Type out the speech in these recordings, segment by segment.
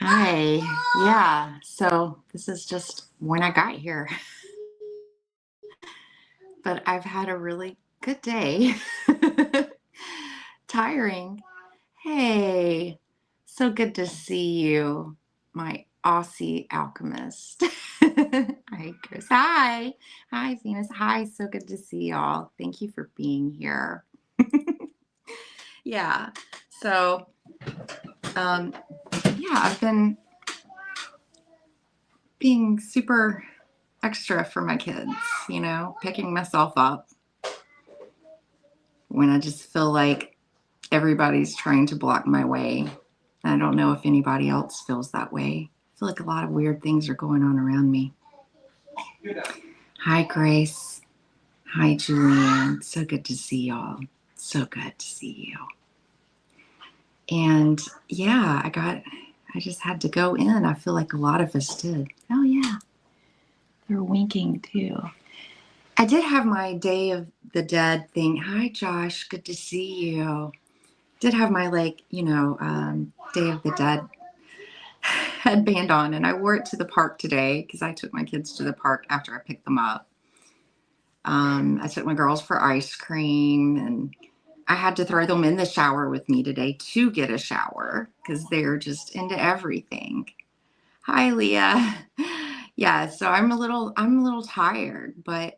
Hi. Yeah. So this is just when I got here, but I've had a really good day. Tiring. Hey, so good to see you, my Aussie alchemist. Hi, Chris. Hi. Hi, Venus. Hi. So good to see y'all. Thank you for being here. Yeah. So, um, yeah, I've been being super extra for my kids, picking myself up when I just feel like everybody's trying to block my way. I don't know if anybody else feels that way. I feel like a lot of weird things are going on around me. Hi, Grace. Hi, Julianne. So good to see y'all. So good to see you. And yeah, I just had to go in. I feel like a lot of us did. Oh, yeah. They're winking too. I did have my Day of the Dead thing. Hi, Josh. Good to see you. Did have my Day of the Dead headband on, and I wore it to the park today because I took my kids to the park after I picked them up. I took my girls for ice cream, and I had to throw them in the shower with me today to get a shower because they're just into everything. Hi, Leah. Yeah, so I'm a little tired, but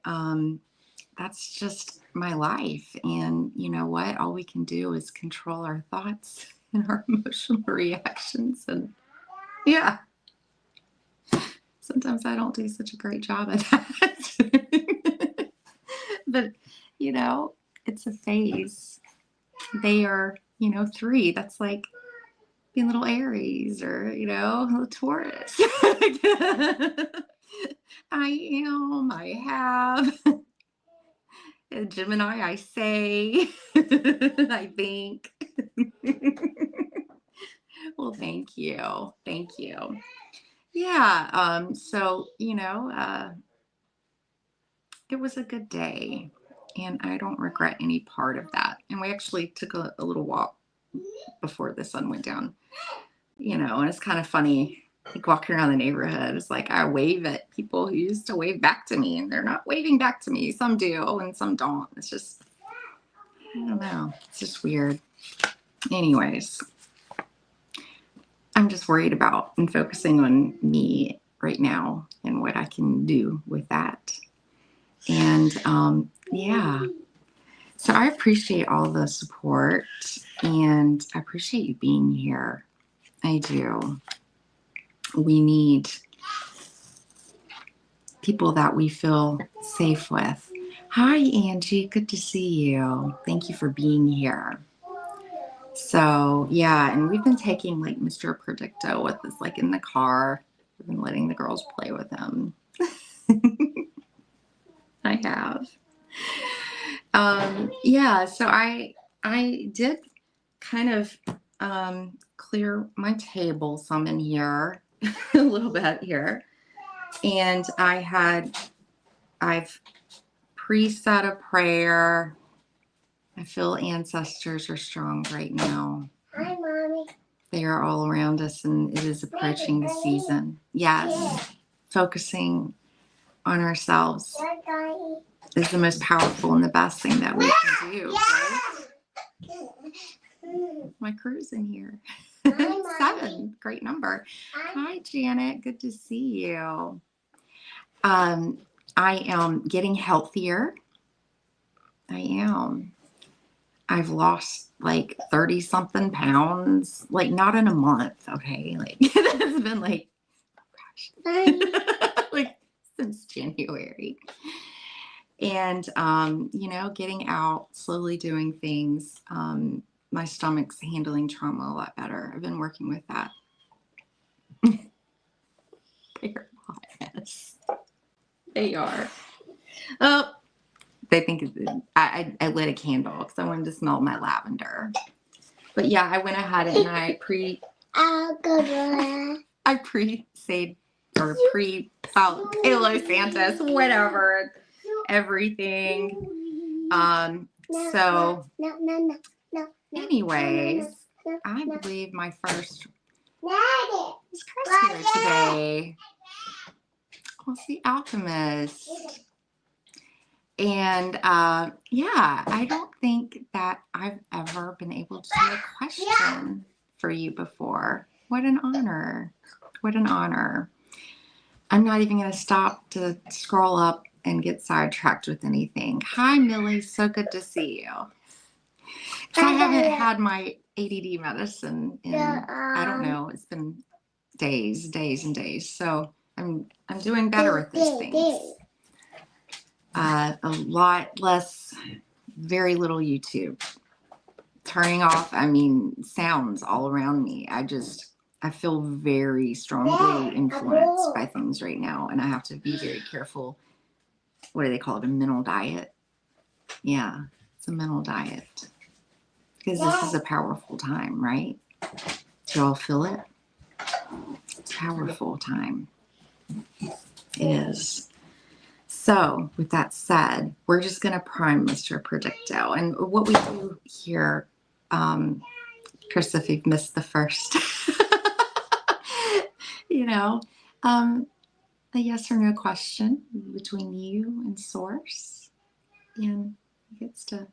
that's just my life. And you know what? All we can do is control our thoughts and our emotional reactions. And yeah, sometimes I don't do such a great job at that. But, it's a phase. They are, 3. That's like being little Aries or, little Taurus. I have. Gemini, I say, I think. Well, thank you. Thank you. Yeah. So, it was a good day and I don't regret any part of that. And we actually took a little walk before the sun went down, and it's kind of funny. Like walking around the neighborhood, it's like I wave at people who used to wave back to me and they're not waving back to me. Some do and some don't. It's just, I don't know. It's just weird. Anyways, I'm just worried about and focusing on me right now and what I can do with that. And yeah, so I appreciate all the support and I appreciate you being here. I do. We need people that we feel safe with. Hi, Angie. Good to see you. Thank you for being here. So, yeah, and we've been taking like Mr. Predicto with us, like in the car. We've been letting the girls play with him. I have. Yeah, so I did kind of clear my table some in here, a little bit here. And I've pre-said a prayer. I feel ancestors are strong right now. Hi, Mommy. They are all around us and it is approaching the season. Yes, focusing on ourselves is the most powerful and the best thing that we can do, right? My crew's in here. 7, great number. Hi, Janet. Good to see you. I am getting healthier. I am. I've lost like 30 something pounds, like not in a month. Okay. Like it's been like, oh gosh, like since January. And, getting out, slowly doing things. My stomach's handling trauma a lot better. I've been working with that. They're a hot mess. They are. Oh, they think I lit a candle because I wanted to smell my lavender. But yeah, I went ahead and I pre-said or Palo Santas, whatever, everything. So anyways, I believe my first Is Chris here today? We'll see Alchemist. And yeah, I don't think that I've ever been able to do a question for you before. What an honor. What an honor. I'm not even going to stop to scroll up and get sidetracked with anything. Hi, Millie. So good to see you. I haven't had my ADD medicine in, I don't know, it's been days and days. So I'm doing better with these things. A lot less, very little YouTube. Turning off, sounds all around me. I feel very strongly influenced by things right now, and I have to be very careful. What do they call it? A mental diet? Yeah, it's a mental diet. Because this is a powerful time, right? Do y'all feel it? It's a powerful time. It is. So, with that said, we're just going to prime Mr. Predicto. And what we do here, Chris, if you've missed the first, a yes or no question between you and Source. And he gets to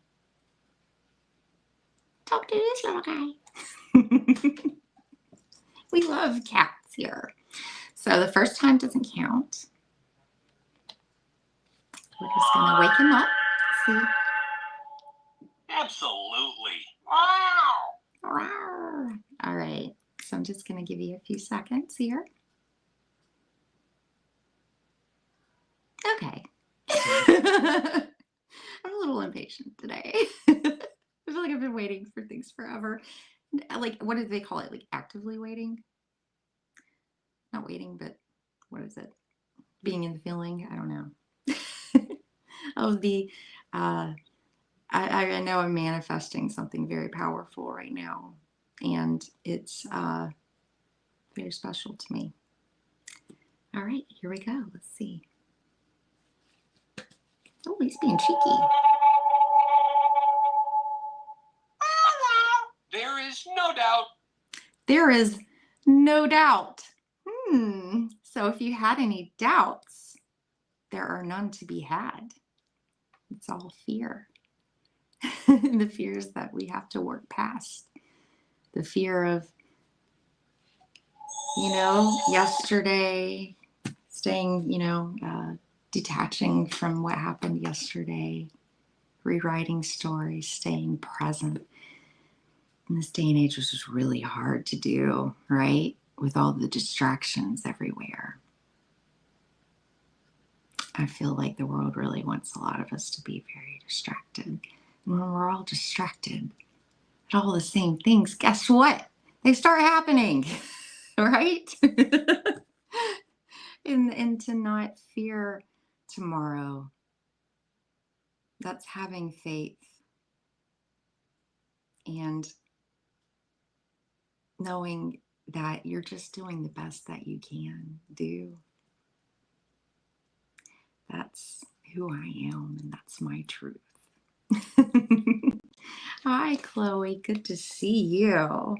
talk to this little guy. We love cats here. So the first time doesn't count. We're just going to wake him up. See? Absolutely. Wow. All right. So I'm just going to give you a few seconds here. Okay. I'm a little impatient today. I feel like I've been waiting for things forever. Like, what do they call it? Like actively waiting? Not waiting, but what is it? Being in the feeling? I don't know. I know I'm manifesting something very powerful right now, and it's very special to me. All right, here we go. Let's see. Oh, he's being cheeky. There is no doubt. There is no doubt. So if you had any doubts, there are none to be had. It's all fear. The fears that we have to work past. The fear of, yesterday, staying, detaching from what happened yesterday, rewriting stories, staying present. In this day and age, which is really hard to do, right? With all the distractions everywhere. I feel like the world really wants a lot of us to be very distracted. And when we're all distracted at all the same things, guess what? They start happening, right? and to not fear tomorrow. That's having faith. And knowing that you're just doing the best that you can do. That's who I am, and that's my truth. Hi, Chloe. Good to see you.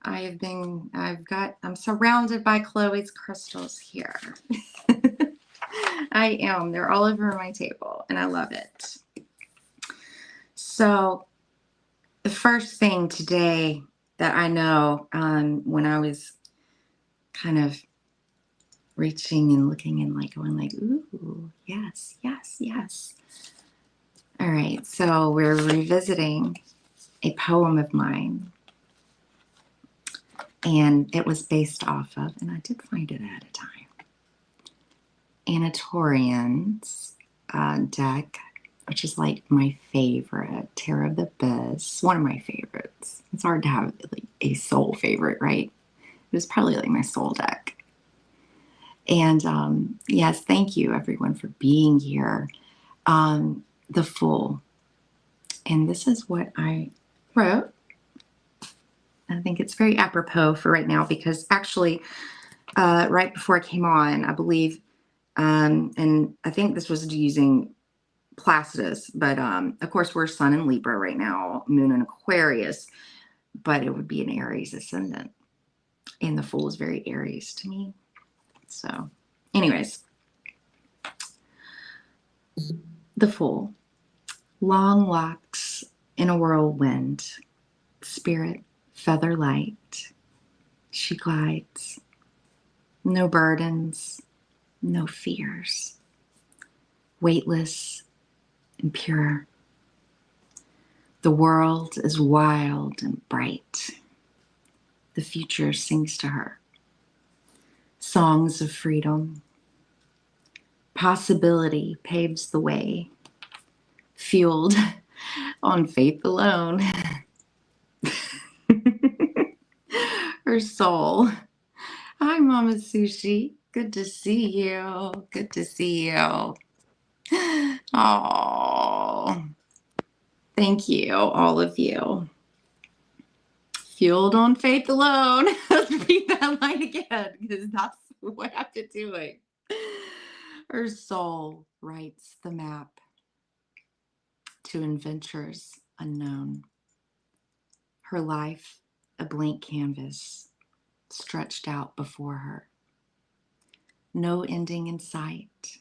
I'm surrounded by Chloe's crystals here. I am. They're all over my table, and I love it. So, the first thing today that I know, when I was kind of reaching and looking and going ooh, yes. All right, so we're revisiting a poem of mine, and it was based off of, and I did find it ahead of time, Anatorian's deck, which is like my favorite, Tarot of the Abyss, one of my favorites. It's hard to have like a soul favorite, right? It was probably like my soul deck. And yes, thank you everyone for being here. The Fool. And this is what I wrote. I think it's very apropos for right now because actually right before I came on, I believe, and I think this was using Placidus, but of course we're Sun in Libra right now, Moon in Aquarius, but it would be an Aries ascendant. And the Fool is very Aries to me. So, anyways, the Fool. Long locks in a whirlwind, spirit feather light. She glides, no burdens, no fears, weightless and pure. The world is wild and bright. The future sings to her songs of freedom. Possibility paves the way, fueled on faith alone. Her soul. Hi, Mama Sushi. Good to see you. Good to see you. Oh, thank you, all of you. Fueled on faith alone. Let's repeat that line again because that's what I've been doing. Her soul writes the map to adventures unknown. Her life, a blank canvas stretched out before her. No ending in sight.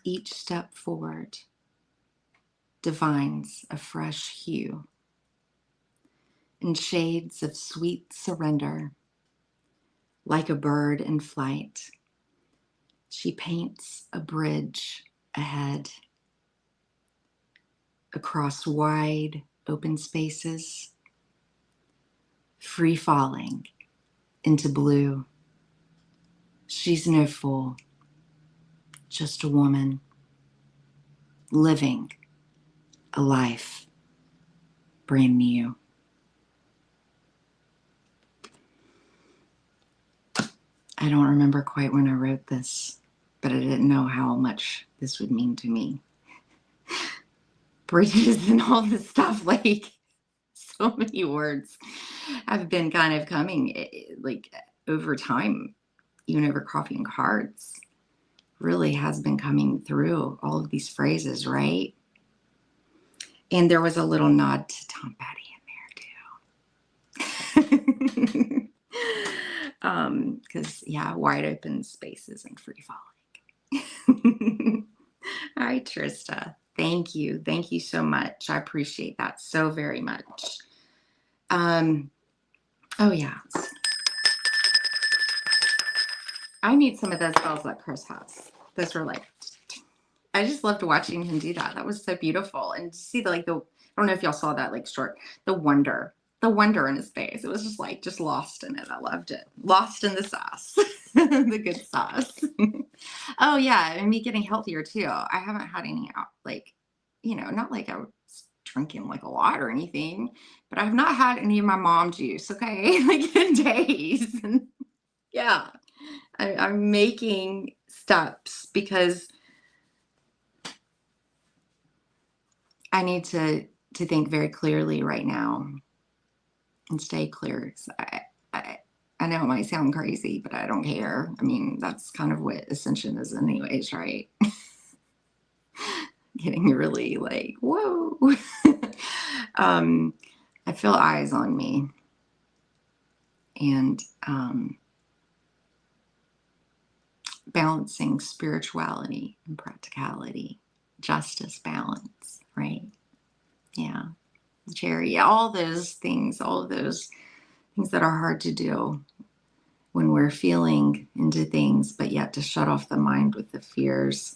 Each step forward divines a fresh hue. In shades of sweet surrender, like a bird in flight, she paints a bridge ahead. Across wide open spaces, free falling into blue. She's no fool, just a woman living a life brand new. I don't remember quite when I wrote this, but I didn't know how much this would mean to me. Bridges and all this stuff, like so many words have been kind of coming like over time, even over coffee and cards, really has been coming through all of these phrases, right? And there was a little nod to Tom Petty in there too. Because wide open spaces and free falling. Hi, Trista. Thank you. Thank you so much. I appreciate that so very much. Oh yeah. I need some of those bells that Chris has. Those were like, I just loved watching him do that. That was so beautiful. And to see I don't know if y'all saw that like short, the wonder in his face. It was just lost in it. I loved it. Lost in the sauce, the good sauce. Oh yeah. And me getting healthier too. I haven't had any not like I was drinking like a lot or anything, but I've not had any of my mom juice. Okay. Like in days. And yeah, I'm making steps because I need to think very clearly right now and stay clear. I know it might sound crazy, but I don't care. I mean, that's kind of what ascension is anyways, right? Getting really like, whoa. I feel eyes on me. And balancing spirituality and practicality, justice, balance, right? Yeah. Jerry, all those things that are hard to do when we're feeling into things, but yet to shut off the mind with the fears,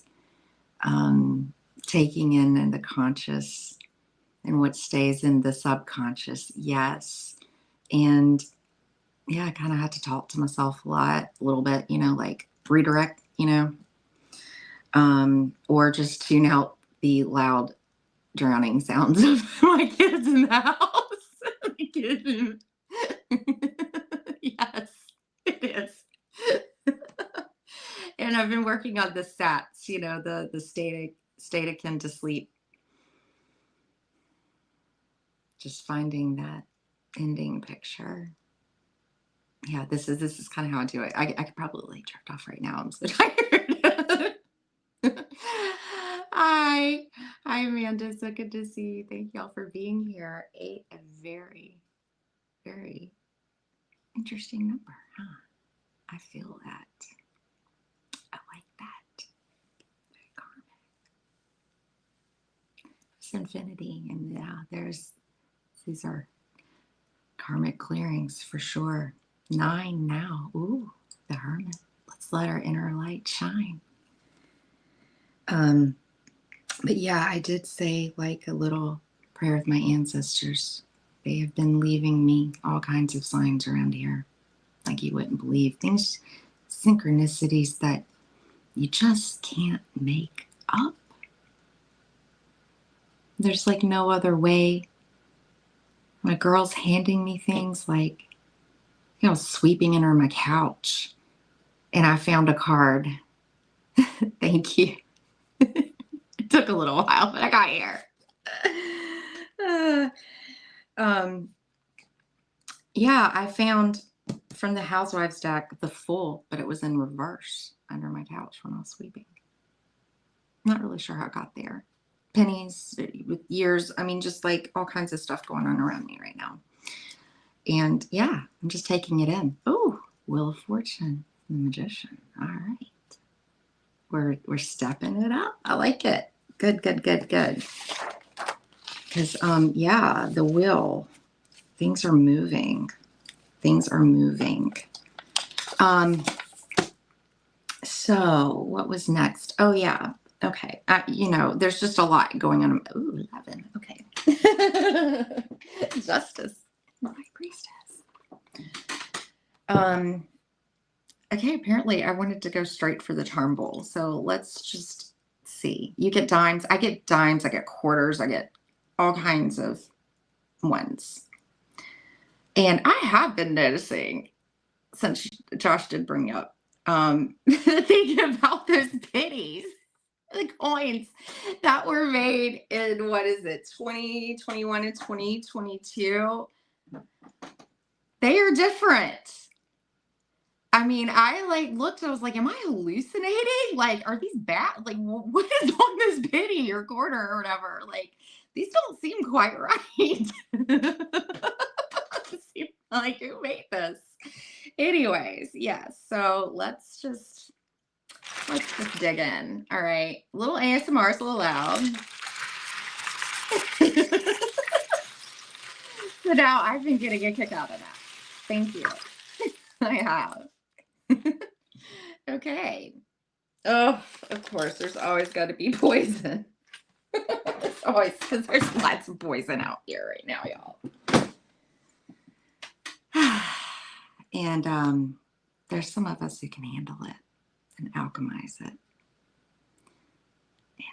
taking in the conscious and what stays in the subconscious. Yes. And yeah, I kind of had to talk to myself a little bit, like redirect, or just tune out the loud drowning sounds of my kids in the house. Yes, it is. And I've been working on the SATs, the state akin to sleep. Just finding that ending picture. Yeah, this is kind of how I do it. I could probably like jerk off right now. I'm so tired. Hi, Amanda. So good to see you. Thank y'all for being here. Ate a very, very Interesting number, huh? I feel that. I like that. Karmic. It's infinity, and yeah, these are karmic clearings for sure. 9 now. Ooh, the Hermit. Let's let our inner light shine. But yeah, I did say like a little prayer with my ancestors. They have been leaving me all kinds of signs around here, like you wouldn't believe. Things, synchronicities that you just can't make up. There's like no other way. My girl's handing me things like, I was sweeping under my couch and I found a card. Thank you. It took a little while, but I got here. Yeah, I found from the Housewives deck the full, but it was in reverse under my couch when I was sweeping. Not really sure how it got there. Pennies with years. I mean, just like all kinds of stuff going on around me right now. And yeah, I'm just taking it in. Oh, Wheel of Fortune, the Magician. All right. We're stepping it up. I like it. Good. Because yeah, the wheel, things are moving. So what was next? Oh yeah. Okay. There's just a lot going on. Ooh, 11. Okay. Justice. My priestess. Okay, apparently I wanted to go straight for the charm bowl. So let's just see. You get dimes. I get dimes. I get quarters. I get all kinds of ones. And I have been noticing, since Josh did bring up, thinking about those pennies, the coins that were made in, 2021 and 2022. They are different. I mean, I looked, I was like, am I hallucinating? Like, are these bad? Like, what is on this penny or quarter or whatever? Like, these don't seem quite right. Like, who made this? Anyways, yes. So let's just dig in. All right. A little ASMR is a little loud. So now I've been getting a kick out of that. Thank you. I have. Okay. Oh, of course, there's always got to be poison. It's always, because there's lots of poison out here right now, y'all. And there's some of us who can handle it and alchemize it. And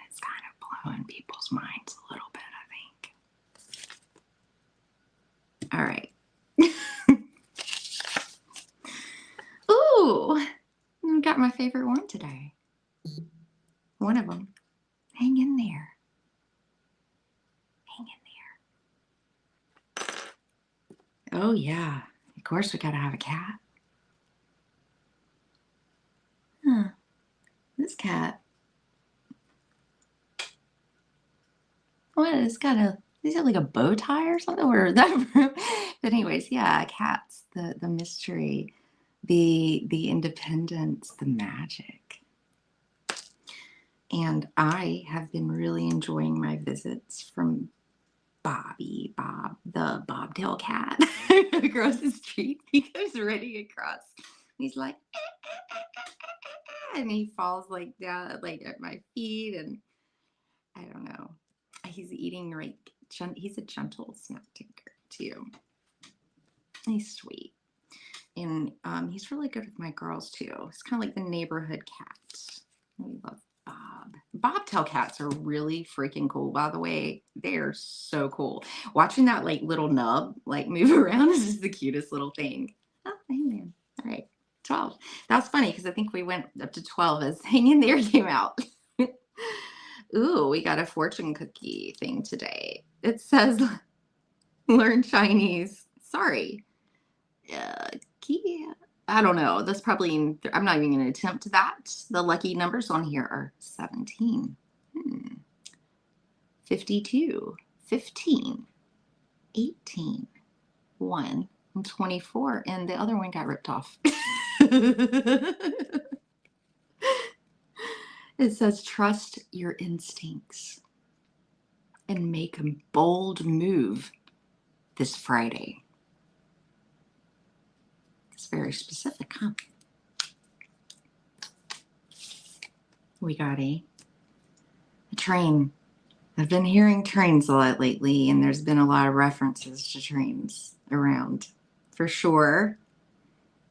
it's kind of blowing people's minds a little bit, I think. All right. Ooh, I got my favorite one today. One of them. Hang in there. Hang in there. Oh, yeah. Of course, we got to have a cat. Huh. This cat. What? It's got is it like a bow tie or something? Or that? But anyways, yeah, cats. The mystery, the independence, the magic. And I have been really enjoying my visits from Bob, the bobtail cat across the street. He goes running across. He's like, and he falls like down, like at my feet, and I don't know. He's eating he's a gentle snack taker too. He's sweet, and he's really good with my girls too. He's kind of like the neighborhood cat. We love Bob. Bobtail cats are really freaking cool, by the way. They are so cool. Watching that little nub move around is just the cutest little thing. Oh, amen. All right, 12. That's funny because I think we went up to 12 as Hang in There came out. Ooh, we got a fortune cookie thing today. It says learn Chinese. Sorry. I don't know. That's probably, I'm not even going to attempt that. The lucky numbers on here are 17, 52, 15, 18, 1, I'm 24 and the other one got ripped off. It says, trust your instincts and make a bold move this Friday. It's very specific, huh? We got a train. I've been hearing trains a lot lately, and there's been a lot of references to trains around, for sure.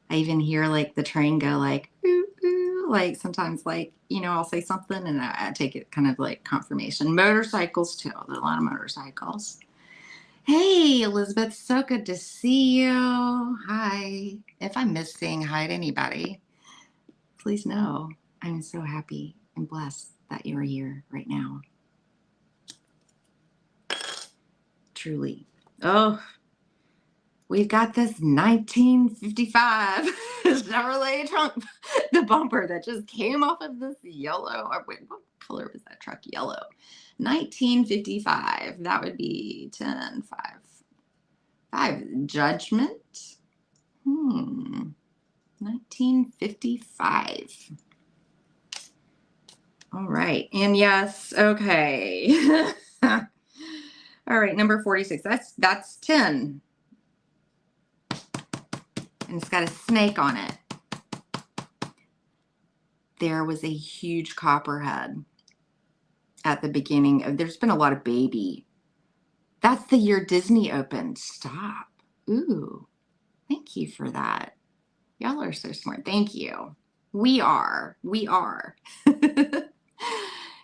I even hear like the train go like, ooh, ooh, like sometimes like, I'll say something and I take it kind of like confirmation. Motorcycles too. There's a lot of motorcycles. Hey, Elizabeth, so good to see you. Hi. If I miss saying hi to anybody, please know I'm so happy and blessed that you're here right now. Truly. Oh, we've got this 1955 Chevrolet trunk, the bumper that just came off of this yellow. Or wait, what color was that truck? Yellow. 1955. That would be 10, 5. 5. Judgment. 1955. All right. And yes, okay. All right, number 46. That's 10. And it's got a snake on it. There was a huge copperhead at the beginning of, there's been a lot of baby. That's the year Disney opened. Stop. Ooh, thank you for that. Y'all are so smart. Thank you. We are. We are.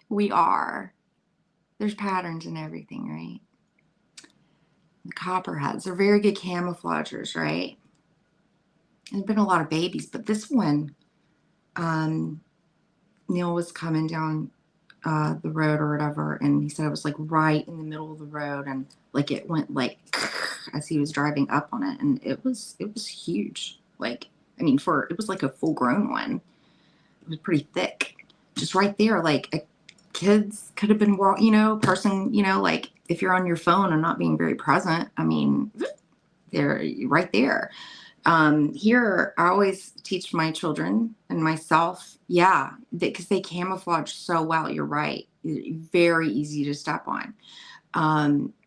We are. There's patterns in everything, right? The copperheads are very good camouflagers, right? There's been a lot of babies, but this one, Neil was coming down the road or whatever, and he said it was like right in the middle of the road, and like it went like as he was driving up on it, and it was huge. Like, I mean, it was like a full grown one. It was pretty thick, just right there. Like kids could have been person, like if you're on your phone and not being very present, I mean, they're right there. Here, I always teach my children and myself, because they camouflage so well. You're right. Very easy to step on.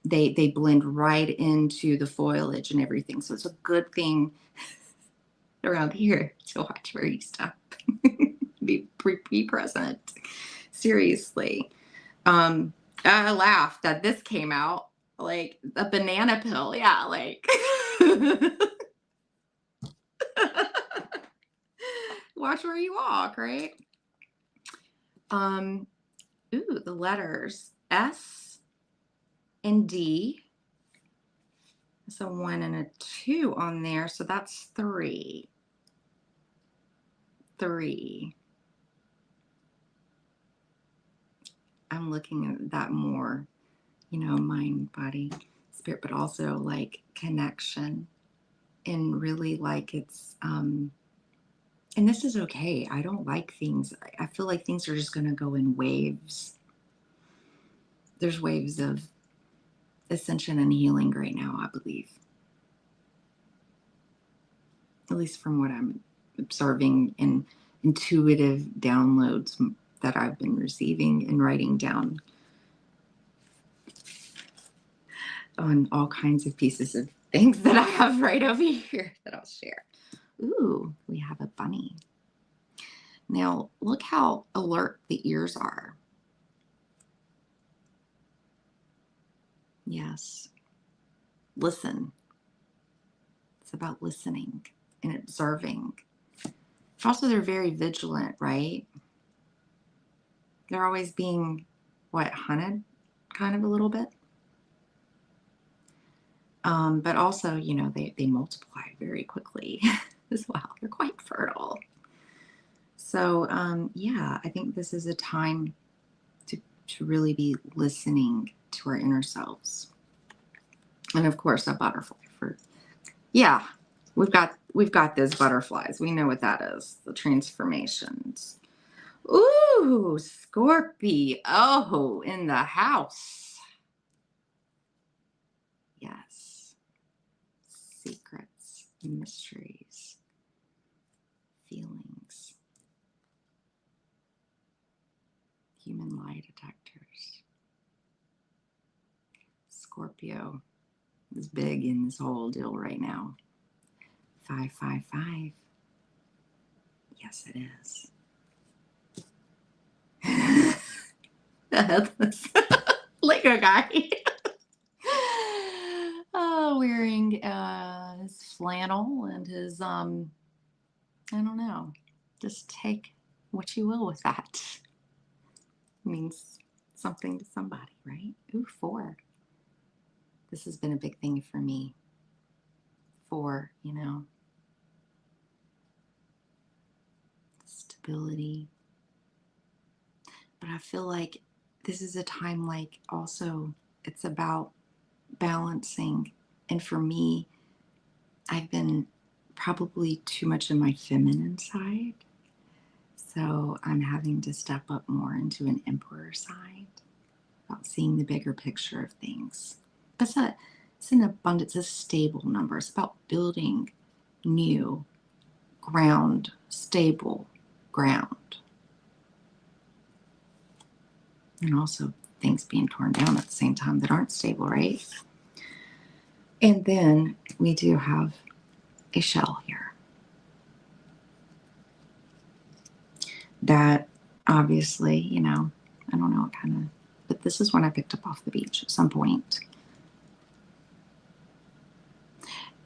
They blend right into the foliage and everything. So it's a good thing around here to watch where you step. be present. Seriously. I laughed that this came out like a banana peel. Yeah, like. Watch where you walk, right? Ooh, the letters S and D. There's a 1 and a 2 on there, so that's 3. 3. I'm looking at that more, mind, body, spirit, but also like connection, and really like it's and this is okay. I don't like things. I feel like things are just going to go in waves. There's waves of ascension and healing right now, I believe. At least from what I'm observing in intuitive downloads that I've been receiving and writing down on all kinds of pieces of things that I have right over here that I'll share. Ooh, we have a bunny. Now, look how alert the ears are. Yes. Listen. It's about listening and observing. Also, they're very vigilant, right? They're always being, hunted kind of a little bit. But also, they multiply very quickly as well. They're quite fertile. So, I think this is a time to really be listening to our inner selves. And of course, a butterfly we've got those butterflies. We know what that is. The transformations. Ooh, Scorpio in the house. Yes. Secrets. mysteries, feelings, human lie detectors. Scorpio is big in this whole deal right now. 555. Yes, it is. The headless Lego guy. Wearing his flannel and his I don't know. Just take what you will with that. Means something to somebody, right? Ooh, 4. This has been a big thing for me. 4, stability. But I feel like this is a time like also it's about balancing. And for me, I've been probably too much in my feminine side. So I'm having to step up more into an emperor side about seeing the bigger picture of things. But it's an abundance, a stable number. It's about building new ground, stable ground. And also things being torn down at the same time that aren't stable, right? And then we do have a shell here. That obviously, I don't know what kind of, but this is one I picked up off the beach at some point.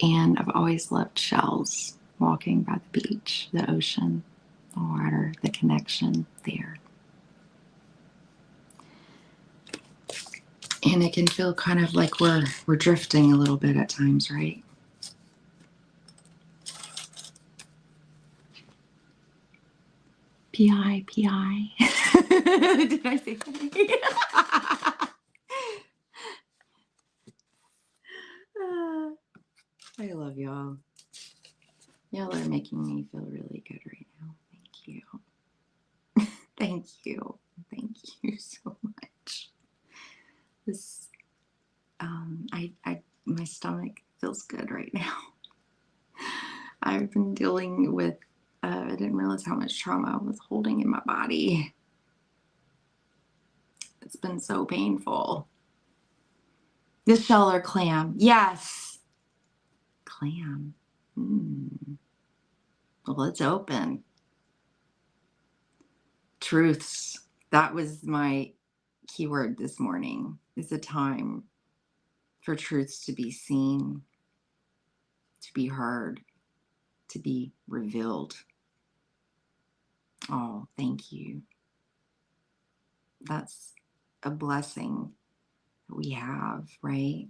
And I've always loved shells, walking by the beach, the ocean, the water, the connection there. And it can feel kind of like we're drifting a little bit at times, right? PI. Did I say something? I love y'all. Y'all are making me feel really good right now. Thank you. Thank you. Thank you so much. This, my stomach feels good right now. I've been dealing with, I didn't realize how much trauma I was holding in my body. It's been so painful. The shell or clam. Yes. Clam. Well, it's open. Truths. That was my keyword this morning. It's a time for truths to be seen, to be heard, to be revealed. Oh, thank you. That's a blessing that we have, right?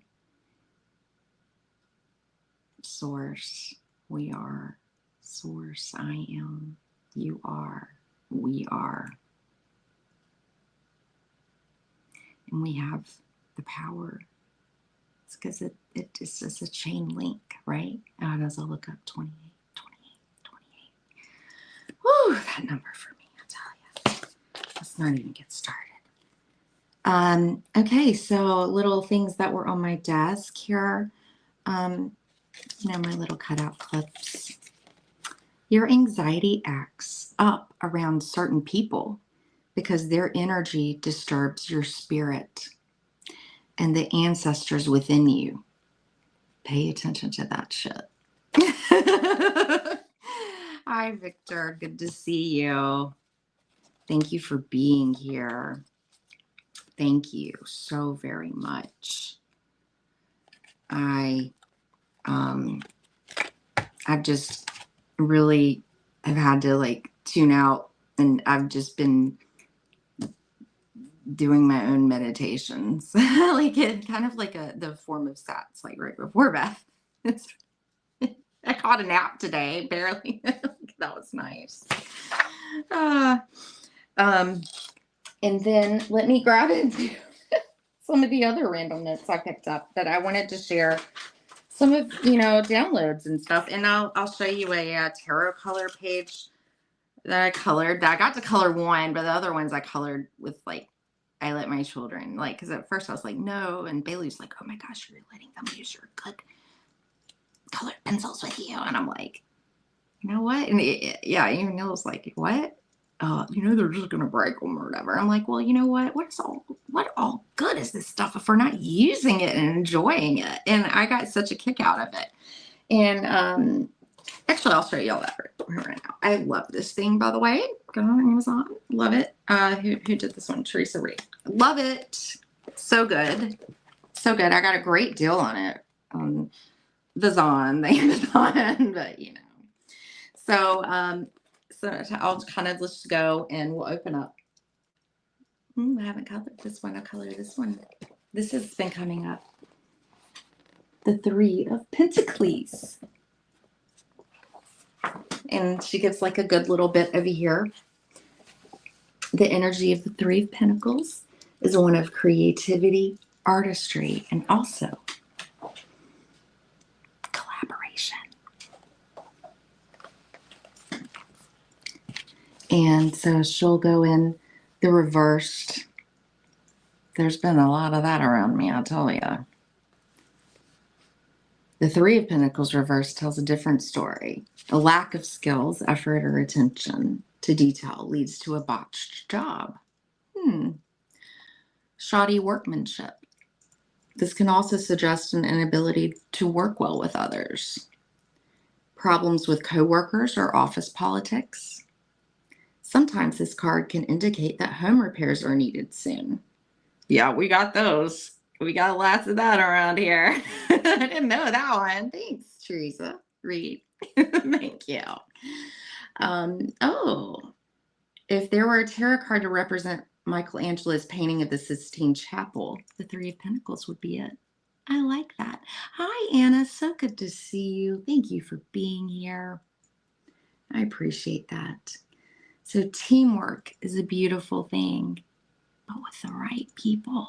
Source. We are. Source. I am. You are. We are. And we have the power. It's because it just is a chain link, right? As I look up 28. Whew, that number for me, I tell you. Let's not even get started. Okay, so little things that were on my desk here. My little cutout clips. Your anxiety acts up around certain people because their energy disturbs your spirit and the ancestors within you. Pay attention to that shit. Hi, Victor. Good to see you. Thank you for being here. Thank you so very much. I've just really have had to tune out, and I've just been doing my own meditations, it kind of like the form of sats, right before bed. I caught a nap today, barely. That was nice. And then let me grab into some of the other randomness I picked up that I wanted to share. Some of downloads and stuff, and I'll show you a tarot color page that I colored. I got to color one, but the other ones I colored with I let my children because at first I was like no, and Bailey's like, oh my gosh, you're letting them use your good colored pencils with you. And I'm like, you know what? And yeah, even Neil's like, what? They're just gonna break them or whatever. I'm like, well, you know what? What all good is this stuff if we're not using it and enjoying it? And I got such a kick out of it. And actually, I'll show you all that right now. I love this thing, by the way. Go on Amazon. Love it. Who did this one? Teresa Reed. Love it. So good. So good. I got a great deal on it. The Amazon, but So, I'll kind of just go and we'll open up. I haven't colored this one. I'll color this one. This has been coming up. The Three of Pentacles. And she gives like a good little bit over here. The energy of the Three of Pentacles is one of creativity, artistry, and also collaboration. And so she'll go in the reversed. There's been a lot of that around me, I'll tell you. The Three of Pentacles reversed tells a different story. A lack of skills, effort, or attention to detail leads to a botched job. Shoddy workmanship. This can also suggest an inability to work well with others. Problems with coworkers or office politics. Sometimes this card can indicate that home repairs are needed soon. Yeah, we got those. We got lots of that around here. I didn't know that one. Thanks, Teresa Reed. Thank you. If there were a tarot card to represent Michelangelo's painting of the Sistine Chapel, the Three of Pentacles would be it. I like that. Hi, Anna. So good to see you. Thank you for being here. I appreciate that. So teamwork is a beautiful thing, but with the right people.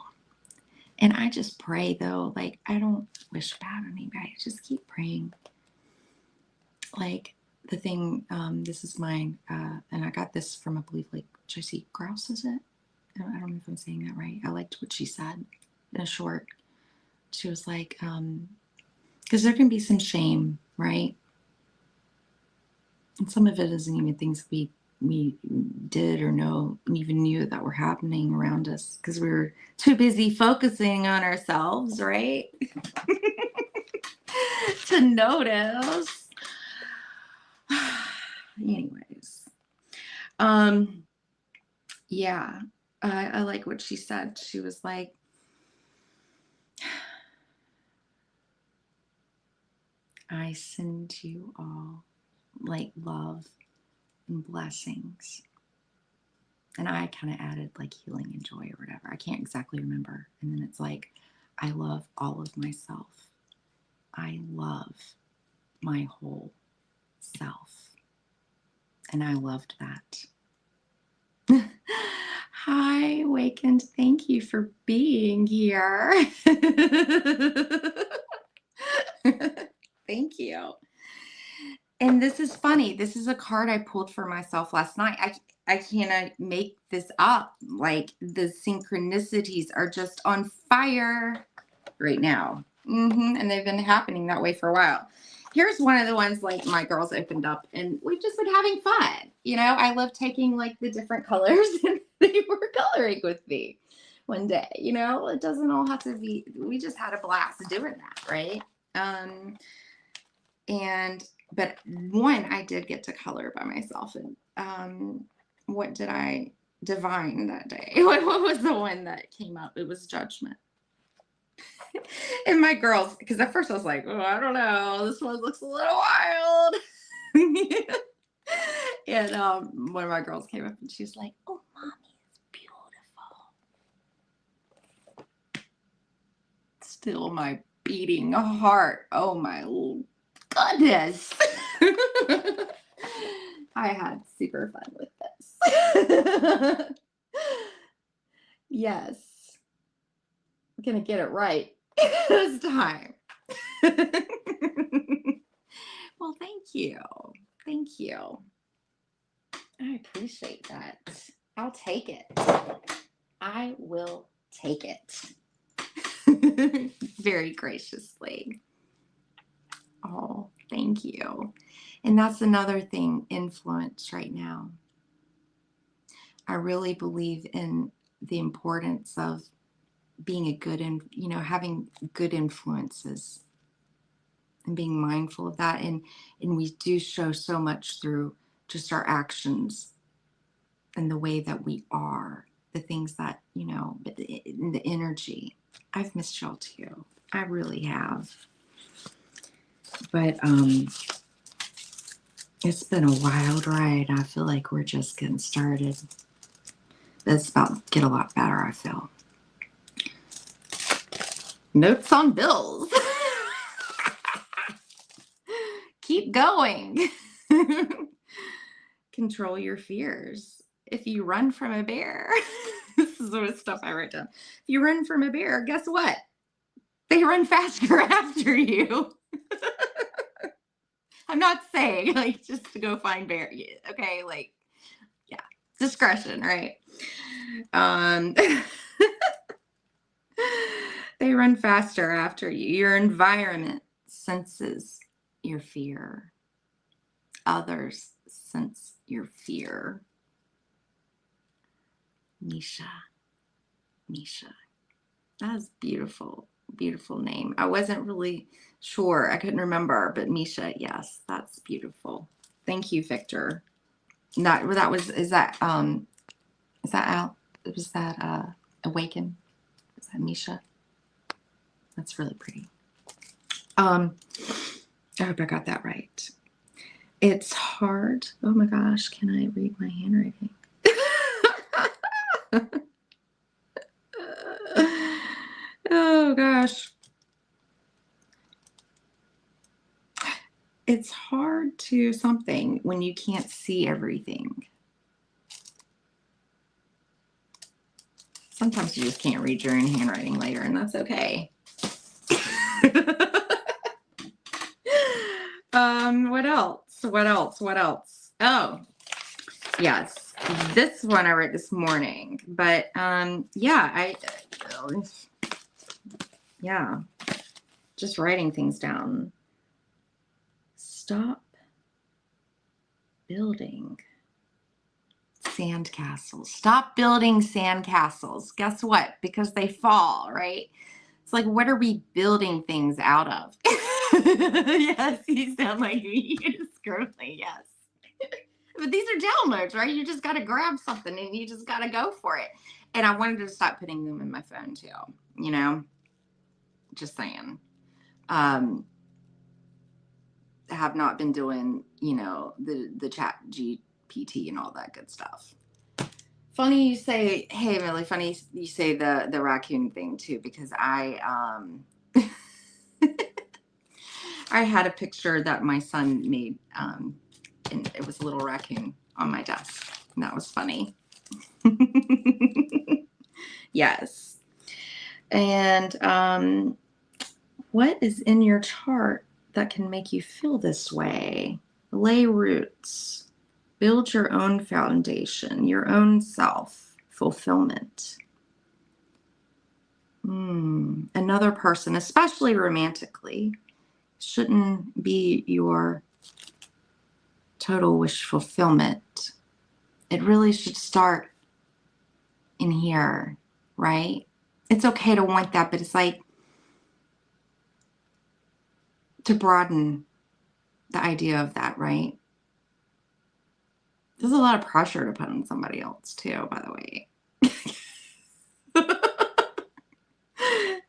And I just pray, though, like, I don't wish bad on anybody. I just keep praying. Like, the thing, this is mine, and I got this from, I believe, like, Josie Grouse, is it? I don't know if I'm saying that right. I liked what she said in a short. She was like, because there can be some shame, right? And some of it isn't even things we did or know, even knew that were happening around us because we were too busy focusing on ourselves, right? To notice. Anyways, yeah, I like what she said. She was like, I send you all like love and blessings. And I kind of added like healing and joy or whatever. I can't exactly remember. And then it's like, I love all of myself. I love my whole self. And I loved that. Hi, Awakened. Thank you for being here. Thank you. And this is funny. This is a card I pulled for myself last night. I cannot make this up. Like, the synchronicities are just on fire right now. And they've been happening that way for a while. Here's one of the ones like my girls opened up and we've just been having fun. I love taking like the different colors and they were coloring with me one day. It doesn't all have to be, we just had a blast doing that, right? But one I did get to color by myself. And what did I divine that day? What was the one that came up? It was Judgment. And my girls, because at first I was like, oh, I don't know, this one looks a little wild. And one of my girls came up and she was like, oh, mommy, it's beautiful. Still my beating heart. Oh my goodness. I had super fun with this. Yes. I'm going to get it right this time. Well, thank you. Thank you. I appreciate that. I'll take it. I will take it. Very graciously. Oh. Thank you. And that's another thing, influence right now. I really believe in the importance of being a good and having good influences and being mindful of that. And we do show so much through just our actions and the way that we are, the things that, the energy. I've missed y'all too. I really have. But it's been a wild ride. I feel like we're just getting started. It's about to get a lot better, I feel. Notes on bills. Keep going. Control your fears. If you run from a bear, this is the stuff I write down. If you run from a bear, guess what? They run faster after you. I'm not saying just to go find bear. Okay, yeah, discretion, right? They run faster after you. Your environment senses your fear. Others sense your fear. Misha. That is beautiful. Beautiful name. I wasn't really sure. I couldn't remember, but Misha, yes, that's beautiful. Thank you, Victor. Is that Al? Was that Awaken? Is that Misha? That's really pretty. I hope I got that right. It's hard. Oh my gosh, can I read my handwriting? Oh gosh. It's hard to something when you can't see everything. Sometimes you just can't read your own handwriting later, and that's okay. What else? Oh, yes. This one I wrote this morning, but yeah, just writing things down. Stop building sandcastles. Stop building sandcastles. Guess what? Because they fall, right? It's like, what are we building things out of? Yes, you sound like me. You're scrolling, yes. But these are downloads, right? You just got to grab something and you just got to go for it. And I wanted to stop putting them in my phone too, just saying. Have not been doing, the chat GPT and all that good stuff. Funny you say, hey, Millie, funny you say the raccoon thing too, because I had a picture that my son made, and it was a little raccoon on my desk. And that was funny. Yes. And what is in your chart that can make you feel this way? Lay roots. Build your own foundation, your own self-fulfillment. Another person, especially romantically, shouldn't be your total wish fulfillment. It really should start in here, right? It's okay to want that, but it's like to broaden the idea of that, right? There's a lot of pressure to put on somebody else too, by the way.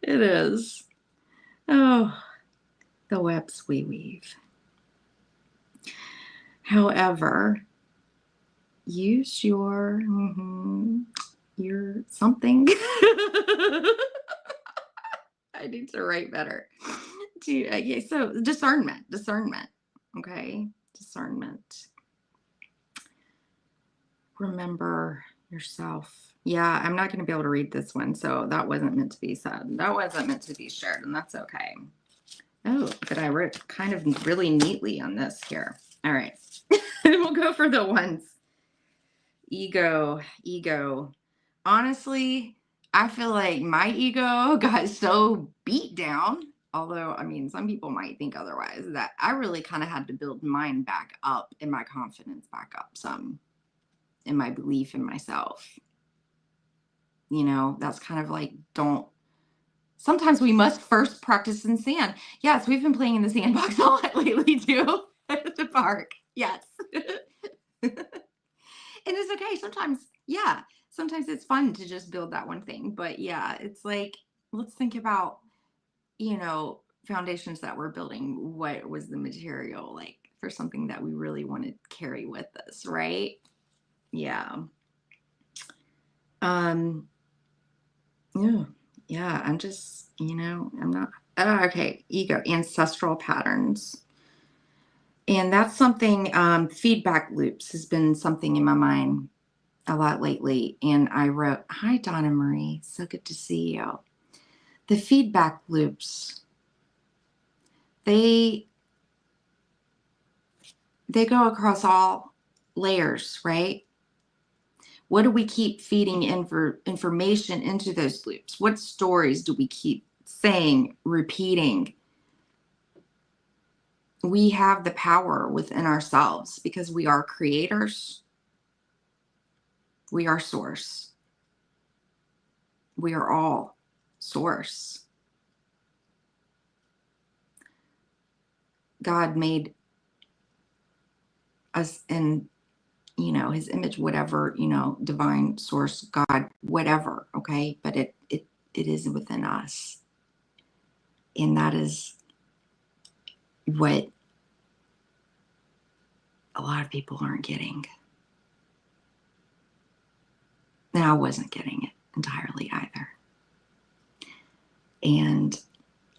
It is. Oh, the webs we weave. However, use your something. I need to write better. So discernment. Okay, discernment. Remember yourself. Yeah, I'm not going to be able to read this one, so that wasn't meant to be said. That wasn't meant to be shared, and that's okay. Oh, but I wrote kind of really neatly on this here. All right. We'll go for the ones. Ego. Honestly, I feel like my ego got so beat down Although, I mean, some people might think otherwise, that I really kind of had to build mine back up and my confidence back up some in my belief in myself. That's kind of like, sometimes we must first practice in sand. Yes, we've been playing in the sandbox a lot lately too at the park. Yes. And it's okay. Sometimes it's fun to just build that one thing. But yeah, it's like, let's think about, foundations that we're building. What was the material like for something that we really want to carry with us, right? Yeah. Um, yeah. Yeah. I'm just, I'm not, okay. Ego, ancestral patterns. And that's something, feedback loops has been something in my mind a lot lately. And I wrote, hi, Donna Marie. So good to see you. The feedback loops, they go across all layers, right? What do we keep feeding in for information into those loops? What stories do we keep saying, repeating? We have the power within ourselves because we are creators. We are source. We are all source. God made us in, his image, whatever, divine source, God, whatever. Okay. But it is within us. And that is what a lot of people aren't getting. And I wasn't getting it entirely either. And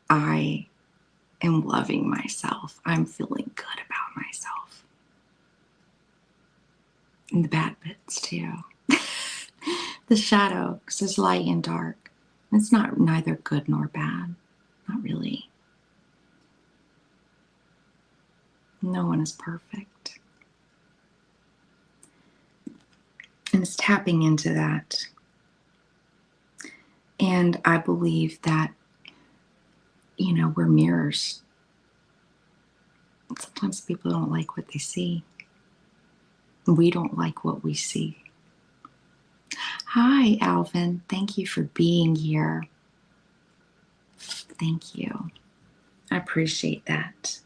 I am loving myself. I'm feeling good about myself. And the bad bits too. The shadow, because there's light and dark. It's not neither good nor bad. Not really. No one is perfect. And it's tapping into that. And I believe that, we're mirrors. Sometimes people don't like what they see. We don't like what we see. Hi, Alvin. Thank you for being here. Thank you. I appreciate that.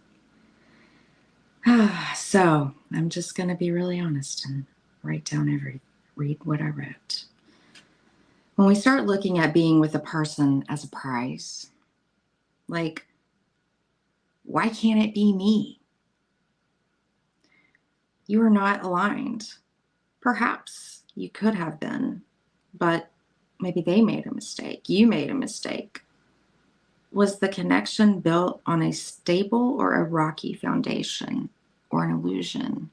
So I'm just going to be really honest and read what I wrote. When we start looking at being with a person as a prize, like, why can't it be me? You are not aligned. Perhaps you could have been, but maybe they made a mistake. You made a mistake. Was the connection built on a stable or a rocky foundation or an illusion?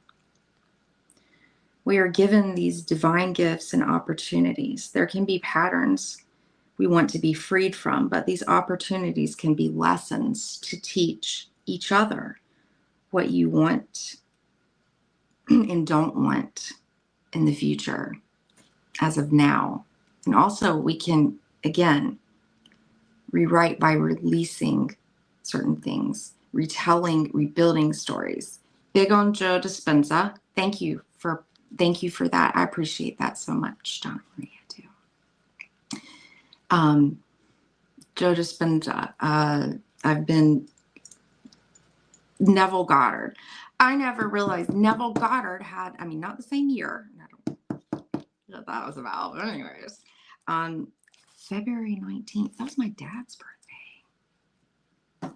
We are given these divine gifts and opportunities. There can be patterns we want to be freed from, but these opportunities can be lessons to teach each other what you want and don't want in the future as of now. And also we can, again, rewrite by releasing certain things, retelling, rebuilding stories. Big on Joe Dispenza. Thank you for that. I appreciate that so much, Donna Maria, too. Joe Dispenza. I've been Neville Goddard. I never realized Neville Goddard had, not the same year. I don't know what that was about. But anyways, on February 19th, that was my dad's birthday.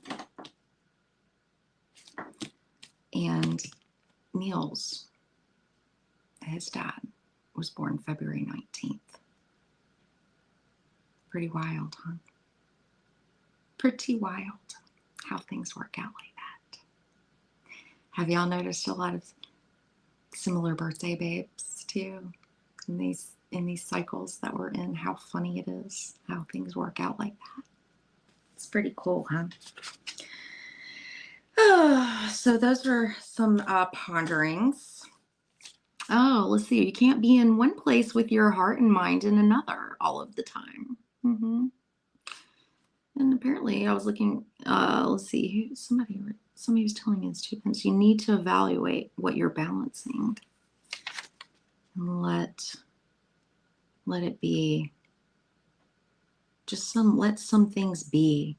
And Niels, his dad, was born February 19th. Pretty wild, huh? Pretty wild how things work out like that. Have y'all noticed a lot of similar birthday babes too in these cycles that we're in? How funny it is how things work out like that. It's pretty cool, huh? So those were some ponderings. Oh, let's see. You can't be in one place with your heart and mind in another all of the time. And apparently I was looking, let's see, somebody was telling me this too. And so you need to evaluate what you're balancing and let it be. Just let some things be.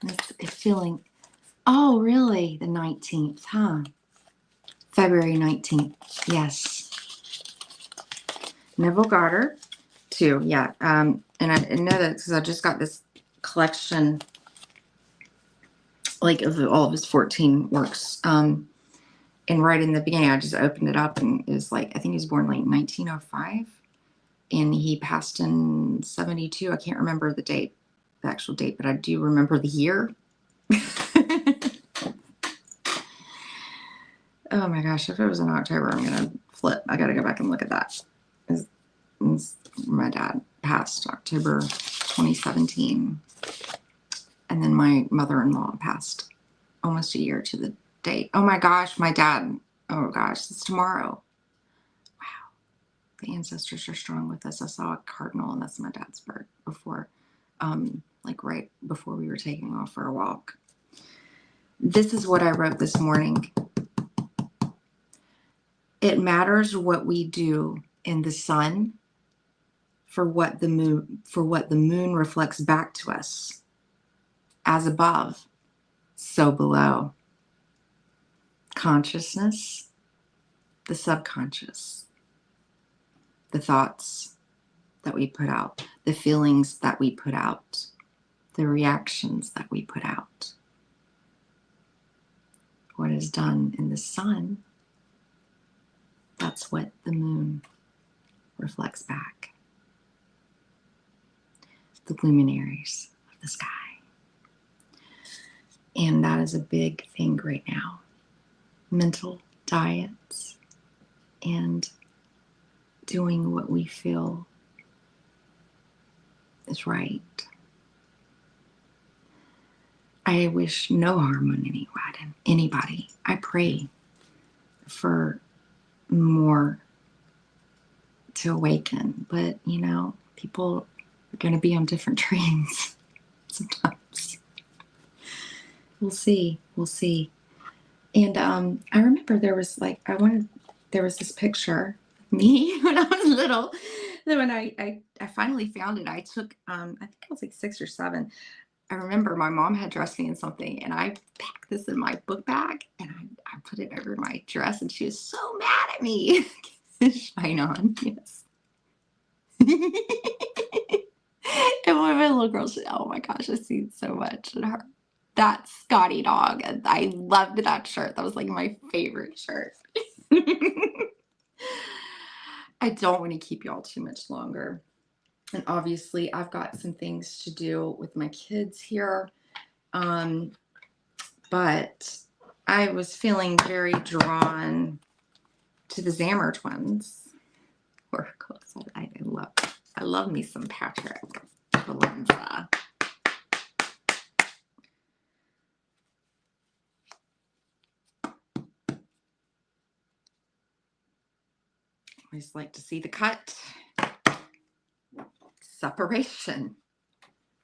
And it's feeling, oh, really? The 19th, huh? February 19th. Yes. Neville Goddard, too. Yeah. And I know that because I just got this collection, like, of all of his 14 works. And right in the beginning, I just opened it up and it was like, I think he was born like 1905 and he passed in 72. I can't remember the actual date, but I do remember the year. Oh my gosh, if it was in October, I'm going to flip. I got to go back and look at that. My dad passed October 2017. And then my mother-in-law passed almost a year to the date. Oh my gosh, my dad. Oh gosh, it's tomorrow. Wow. The ancestors are strong with us. I saw a cardinal, and that's my dad's bird before, like right before we were taking off for a walk. This is what I wrote this morning. It matters what we do in the sun for what the moon reflects back to us. As above, so below. Consciousness, the subconscious, the thoughts that we put out, the feelings that we put out, the reactions that we put out. What is done in the sun, that's what the moon reflects back. The luminaries of the sky. And that is a big thing right now. Mental diets and doing what we feel is right. I wish no harm on anybody. I pray for more to awaken, but people are going to be on different trains sometimes. We'll see. And I remember there was this picture of me when I was little. Then when I finally found it, I took I think I was like 6 or 7. I remember my mom had dressed me in something, and I packed this in my book bag, and I put it over my dress, and she was so mad at me. Shine on, yes. And one of my little girls said, "Oh my gosh, I see so much in her." That Scotty dog, and I loved that shirt. That was like my favorite shirt. I don't want to keep y'all too much longer. And obviously, I've got some things to do with my kids here. But I was feeling very drawn to the Zammer twins. I love me some Patrick Valenza. I always like to see the cut. Separation.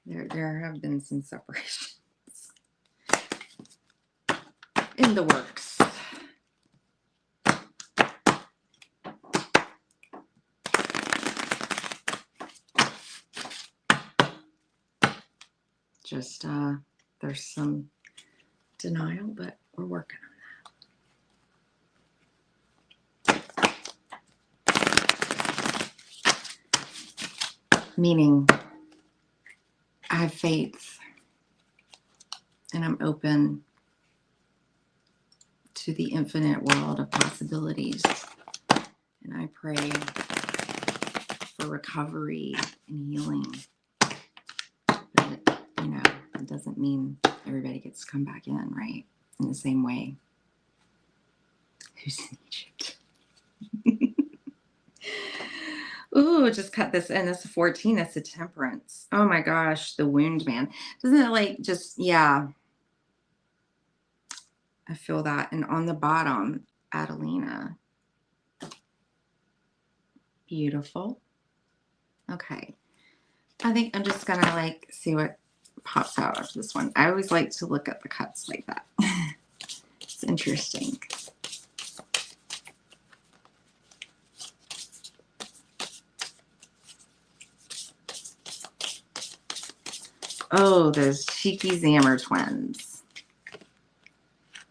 There have been some separations in the works. Just there's some denial, but we're working on that. Meaning, I have faith and I'm open to the infinite world of possibilities. And I pray for recovery and healing. But, it doesn't mean everybody gets to come back in, right? In the same way. Who's in Egypt? Ooh, just cut this in. That's a 14. That's a temperance. Oh my gosh, the wound man. Doesn't it yeah. I feel that. And on the bottom, Adelina. Beautiful. Okay. I think I'm just gonna like see what pops out of this one. I always like to look at the cuts like that. It's interesting. Oh, those cheeky Zammer twins.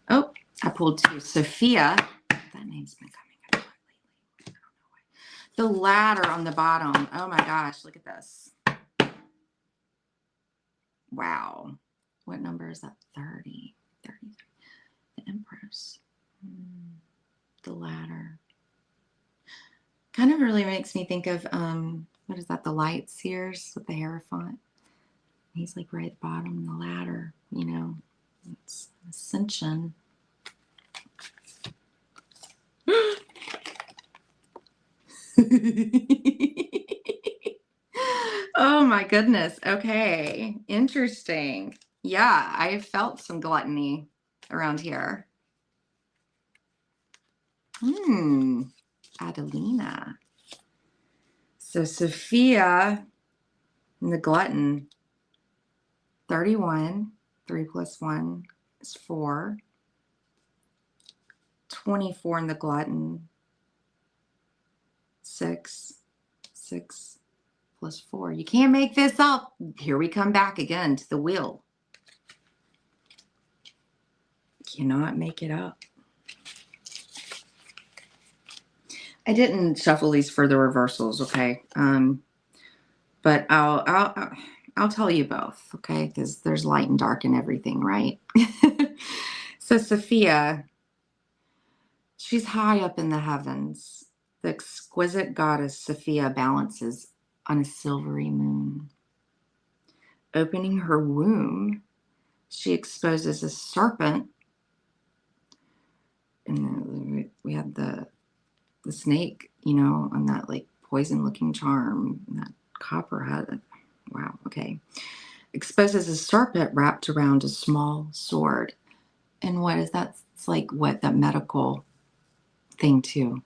Oh, I pulled two. Sophia. That name's been coming up lately. I don't know why. The ladder on the bottom. Oh my gosh, look at this. Wow. What number is that? 30. 33. The Empress. The ladder. Kind of really makes me think of, what is that? The Light Seers with the Hierophant. He's like right at the bottom, the ladder, you know. It's ascension. Oh my goodness. Okay. Interesting. Yeah, I felt some gluttony around here. Adelina. So Sophia and the glutton. 31. 3 plus 1 is 4. 24 in the glutton. 6. 6 plus 4. You can't make this up. Here we come back again to the wheel. Cannot make it up. I didn't shuffle these for the reversals, okay? But I'll tell you both, okay? Because there's light and dark in everything, right? So Sophia, she's high up in the heavens. The exquisite goddess Sophia balances on a silvery moon. Opening her womb, she exposes a serpent. And then we had the snake, you know, on that like poison looking charm, that copperhead. Wow, okay. Exposes a serpent wrapped around a small sword. And what is that? It's like what, that medical thing too.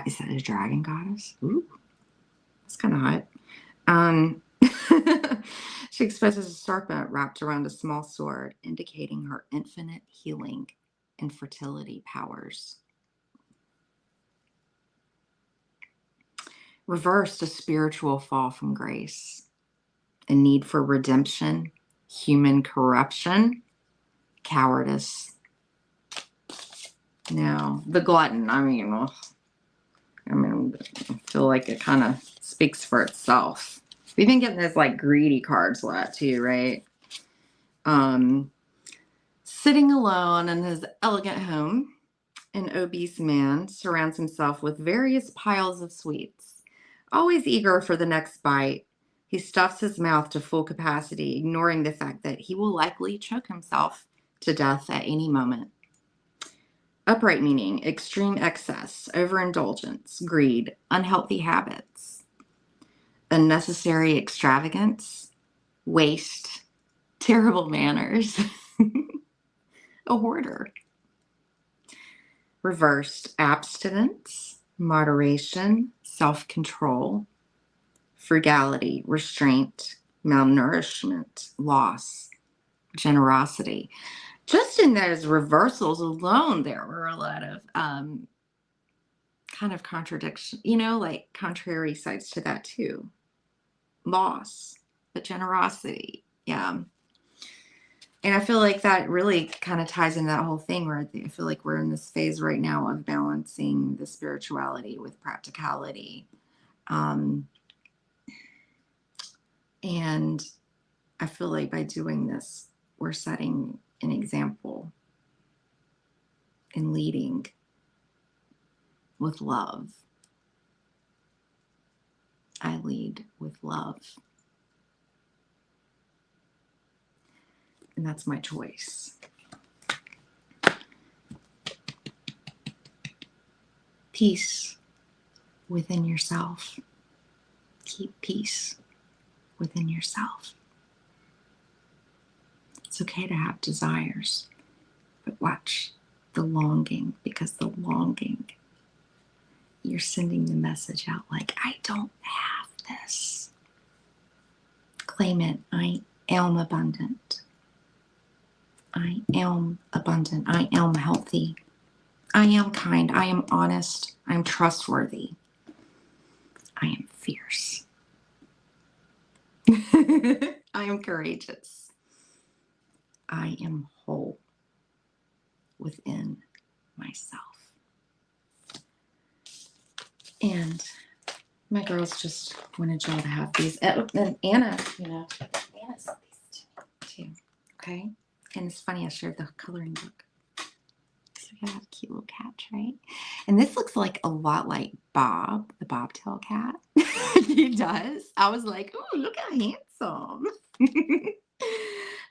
Is that a dragon goddess? Ooh, that's kind of hot. She exposes a serpent wrapped around a small sword, indicating her infinite healing and fertility powers. Reversed, a spiritual fall from grace, a need for redemption, human corruption, cowardice. Now, the glutton, I feel like it kind of speaks for itself. We've been getting this like greedy cards a lot too, right? Sitting alone in his elegant home, an obese man surrounds himself with various piles of sweets. Always eager for the next bite, he stuffs his mouth to full capacity, ignoring the fact that he will likely choke himself to death at any moment. Upright meaning, extreme excess, overindulgence, greed, unhealthy habits, unnecessary extravagance, waste, terrible manners, a hoarder. Reversed, abstinence, moderation, self-control, frugality, restraint, malnourishment, loss, generosity. Just in those reversals alone, there were a lot of kind of contradiction, you know, like contrary sides to that too. Loss, but generosity. Yeah. And I feel like that really kind of ties into that whole thing where I feel like we're in this phase right now of balancing the spirituality with practicality. And I feel like by doing this, we're setting an example and leading with love. I lead with love. And that's my choice. Peace within yourself. Keep peace within yourself. It's okay to have desires, but watch the longing, because the longing, you're sending the message out like, I don't have this. Claim it. I am abundant. I am abundant. I am healthy. I am kind. I am honest. I am trustworthy. I am fierce. I am courageous. I am whole within myself. And my girls just wanted y'all to have these. And Anna, Anna sent these to me too. Okay. And it's funny, I shared the coloring book. So we got a cute little cat, right? And this looks like a lot like Bob, the bobtail cat. He does. I was like, oh, look how handsome.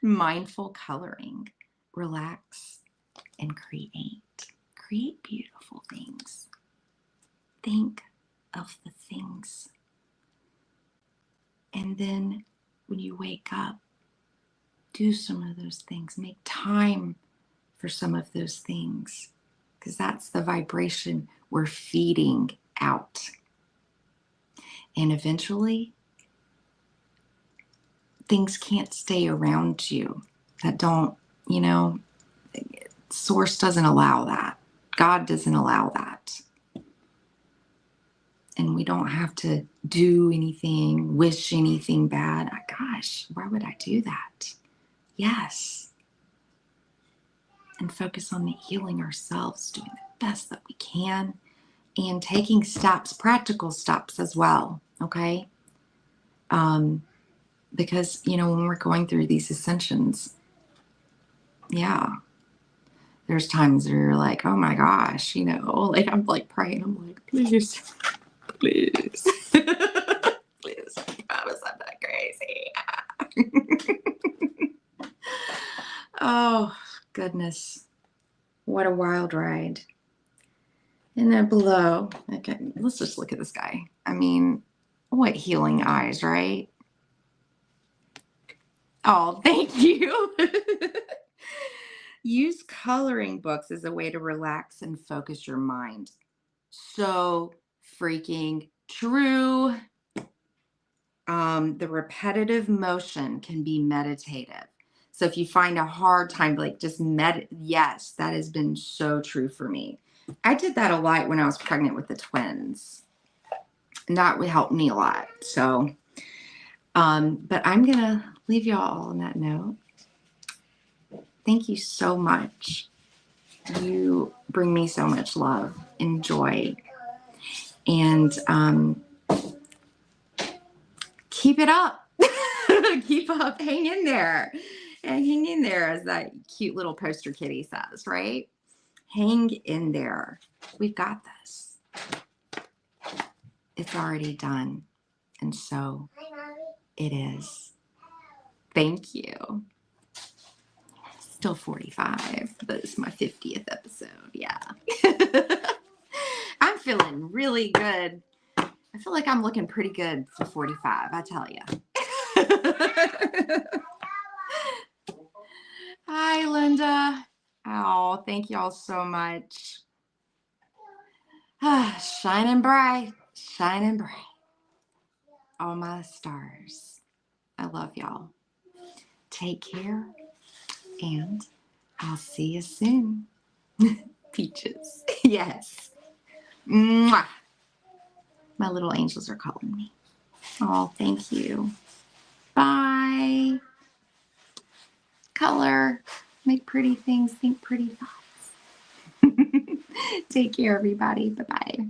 Mindful coloring. Relax and create. Create beautiful things. Think of the things. And then when you wake up, do some of those things. Make time for some of those things, because that's the vibration we're feeding out. And eventually, things can't stay around you that don't, Source doesn't allow that. God doesn't allow that. And we don't have to do anything, wish anything bad. Gosh, why would I do that? Yes. And focus on healing ourselves, doing the best that we can, and taking steps, practical steps as well, okay? Because, when we're going through these ascensions, there's times where you're like, oh my gosh, like I'm like praying, I'm like, please, please, please, I promise I'm not crazy. Oh, goodness. What a wild ride. And then below, okay, let's just look at this guy. I mean, what healing eyes, right? Oh, thank you. Use coloring books as a way to relax and focus your mind. So freaking true. The repetitive motion can be meditative. So if you find a hard time, like just yes, that has been so true for me. I did that a lot when I was pregnant with the twins. And that would help me a lot. So, but I'm going to leave y'all on that note. Thank you so much. You bring me so much love and joy. And keep it up. Keep up. Hang in there. And hang in there, as that cute little poster kitty says, right? Hang in there. We've got this. It's already done. And so it is. Thank you. Still 45, but it's my 50th episode. Yeah. I'm feeling really good. I feel like I'm looking pretty good for 45, I tell you. Hi, Linda. Oh, thank y'all so much. Shining bright, shining bright. All my stars. I love y'all. Take care, and I'll see you soon. Peaches. Yes. Mwah. My little angels are calling me. Oh, thank you. Bye. Color. Make pretty things. Think pretty thoughts. Take care, everybody. Bye-bye.